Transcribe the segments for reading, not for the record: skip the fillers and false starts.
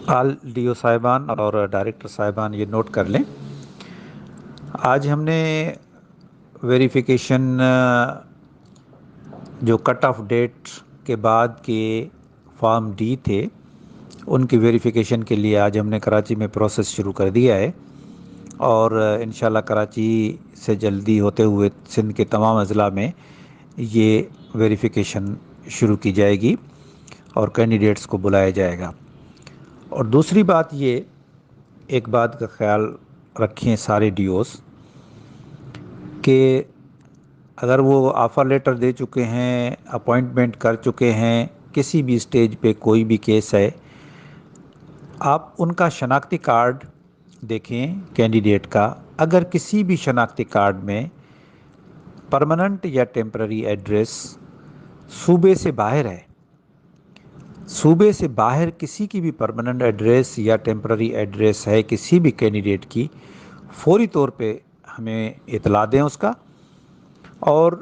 آل D O صاحبان اور director صاحبان یہ نوٹ کر لیں، آج ہم نے ویریفیکیشن جو کٹ آف ڈیٹ کے بعد کے فارم ڈی تھے ان کی ویریفیکیشن کے لیے آج ہم نے کراچی میں پروسیس شروع کر دیا ہے، اور انشاءاللہ کراچی سے جلدی ہوتے ہوئے سندھ کے تمام اضلاع میں یہ ویریفیکیشن شروع کی جائے گی اور کینڈیڈیٹس کو بلایا جائے گا۔ اور دوسری بات یہ، ایک بات کا خیال رکھیں سارے ڈی اوز کہ اگر وہ آفر لیٹر دے چکے ہیں، اپوائنٹمنٹ کر چکے ہیں، کسی بھی اسٹیج پہ کوئی بھی کیس ہے، آپ ان کا شناختی کارڈ دیکھیں کینڈیڈیٹ کا۔ اگر کسی بھی شناختی کارڈ میں پرماننٹ یا ٹیمپرری ایڈریس صوبے سے باہر ہے، صوبے سے باہر کسی کی بھی پرماننٹ ایڈریس یا ٹیمپرری ایڈریس ہے کسی بھی کینڈیڈیٹ کی، فوری طور پہ ہمیں اطلاع دیں اس کا، اور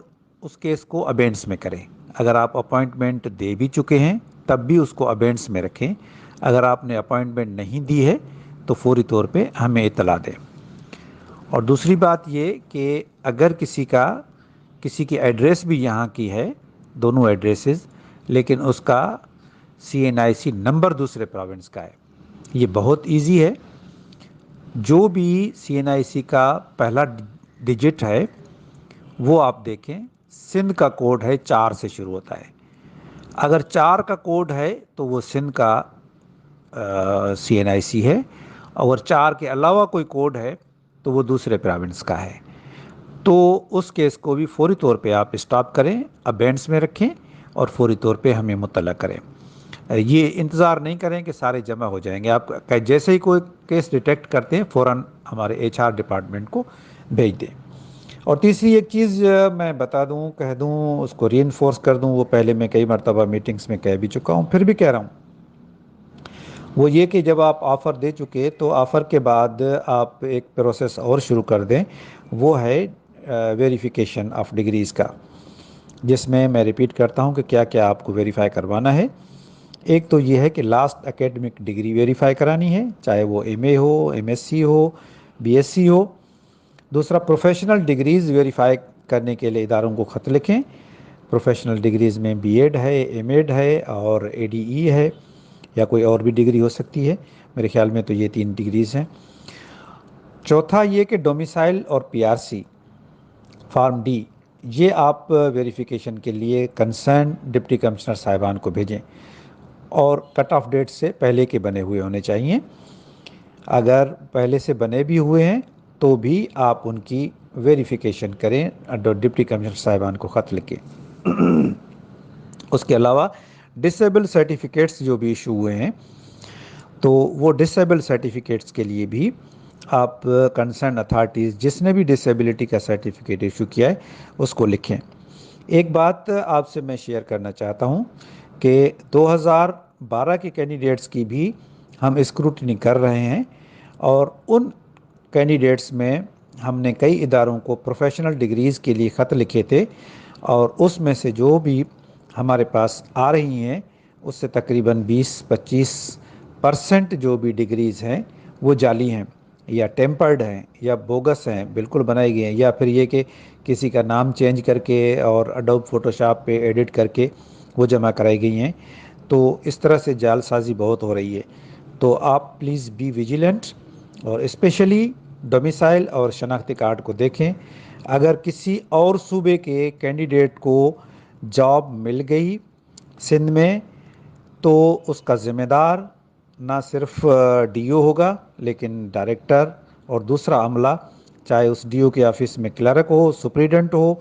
اس کیس کو ابینڈس میں کریں۔ اگر آپ اپوائنٹمنٹ دے بھی چکے ہیں تب بھی اس کو ابینڈس میں رکھیں۔ اگر آپ نے اپوائنٹمنٹ نہیں دی ہے تو فوری طور پہ ہمیں اطلاع دیں۔ اور دوسری بات یہ کہ اگر کسی کی ایڈریس بھی یہاں کی ہے، دونوں ایڈریسز، لیکن اس کا CNIC نمبر دوسرے پروونس کا ہے، یہ بہت ایزی ہے۔ جو بھی CNIC کا پہلا ڈیجٹ ہے وہ آپ دیکھیں، سندھ کا کوڈ ہے 4 سے شروع ہوتا ہے۔ اگر 4 کا کوڈ ہے تو وہ سندھ کا CNIC ہے، اور 4 کے علاوہ کوئی کوڈ ہے تو وہ دوسرے پروونس کا ہے۔ تو اس کیس کو بھی فوری طور پہ آپ اسٹاپ کریں، ابینڈس میں رکھیں اور فوری طور پہ ہمیں مطلع کریں۔ یہ انتظار نہیں کریں کہ سارے جمع ہو جائیں گے، آپ جیسے ہی کوئی کیس ڈیٹیکٹ کرتے ہیں فوراً ہمارے HR ڈپارٹمنٹ کو بھیج دیں۔ اور تیسری ایک چیز میں بتا دوں، کہہ دوں، اس کو ری انفورس کر دوں، وہ پہلے میں کئی مرتبہ میٹنگز میں کہہ بھی چکا ہوں، پھر بھی کہہ رہا ہوں، وہ یہ کہ جب آپ آفر دے چکے تو آفر کے بعد آپ ایک پروسیس اور شروع کر دیں، وہ ہے ویریفیکیشن آف ڈگریز کا، جس میں ریپیٹ کرتا ہوں کہ کیا کیا آپ کو ویریفائی کروانا ہے۔ ایک تو یہ ہے کہ لاسٹ اکیڈمک ڈگری ویریفائی کرانی ہے، چاہے وہ MA ہو، MSc ہو، BSc ہو۔ دوسرا، پروفیشنل ڈگریز ویریفائی کرنے کے لیے اداروں کو خط لکھیں۔ پروفیشنل ڈگریز میں B.Ed ہے، M.Ed ہے اور ADE ہے، یا کوئی اور بھی ڈگری ہو سکتی ہے، میرے خیال میں تو یہ 3 ڈگریز ہیں۔ چوتھا یہ کہ ڈومیسائل اور PRC فارم D، یہ آپ ویریفیکیشن کے لیے کنسرن ڈپٹی کمشنر صاحبان کو بھیجیں، اور کٹ آف ڈیٹ سے پہلے کے بنے ہوئے ہونے چاہیے۔ اگر پہلے سے بنے بھی ہوئے ہیں تو بھی آپ ان کی ویریفیکیشن کریں ڈپٹی کمشنر صاحبان کو خط لکھ کے۔ اس کے علاوہ ڈسیبل سرٹیفکیٹس جو بھی ایشو ہوئے ہیں، تو وہ ڈسیبل سرٹیفکیٹس کے لیے بھی آپ کنسرن اتھارٹیز جس نے بھی ڈسیبلٹی کا سرٹیفکیٹ ایشو کیا ہے اس کو لکھیں۔ ایک بات آپ سے میں شیئر کرنا چاہتا ہوں کہ 2012 کے کینڈیڈیٹس کی بھی ہم اسکروٹنی کر رہے ہیں، اور ان کینڈیڈیٹس میں ہم نے کئی اداروں کو پروفیشنل ڈگریز کے لیے خط لکھے تھے، اور اس میں سے جو بھی ہمارے پاس آ رہی ہیں اس سے تقریباً 20-25% جو بھی ڈگریز ہیں وہ جعلی ہیں، یا ٹیمپرڈ ہیں، یا بوگس ہیں، بالکل بنائی گئی ہیں، یا پھر یہ کہ کسی کا نام چینج کر کے اور اڈوب فوٹوشاپ پہ ایڈٹ کر کے وہ جمع کرائی گئی ہیں۔ تو اس طرح سے جعل سازی بہت ہو رہی ہے۔ تو آپ پلیز بی ویجیلنٹ، اور اسپیشلی ڈومیسائل اور شناختی کارڈ کو دیکھیں۔ اگر کسی اور صوبے کے کینڈیڈیٹ کو جاب مل گئی سندھ میں تو اس کا ذمہ دار نہ صرف DO ہوگا، لیکن ڈائریکٹر اور دوسرا عملہ، چاہے اس DO کے آفس میں clerk who, superintendent who,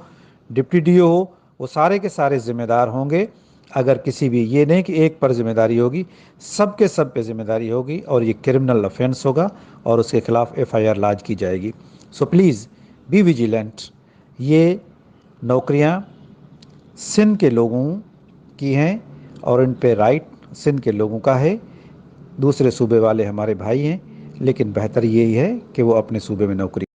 deputy DO ہو، وہ سارے کے سارے ذمہ دار ہوں گے۔ اگر کسی بھی، یہ نہیں کہ ایک پر ذمہ داری ہوگی، سب کے سب پہ ذمہ داری ہوگی، اور یہ کرمنل افینس ہوگا اور اس کے خلاف FIR لاج کی جائے گی۔ So please be vigilant. یہ نوکریاں سندھ کے لوگوں کی ہیں اور ان پہ رائٹ سندھ کے لوگوں کا ہے۔ دوسرے صوبے والے ہمارے بھائی ہیں، لیکن بہتر یہی ہے کہ وہ اپنے صوبے میں نوکری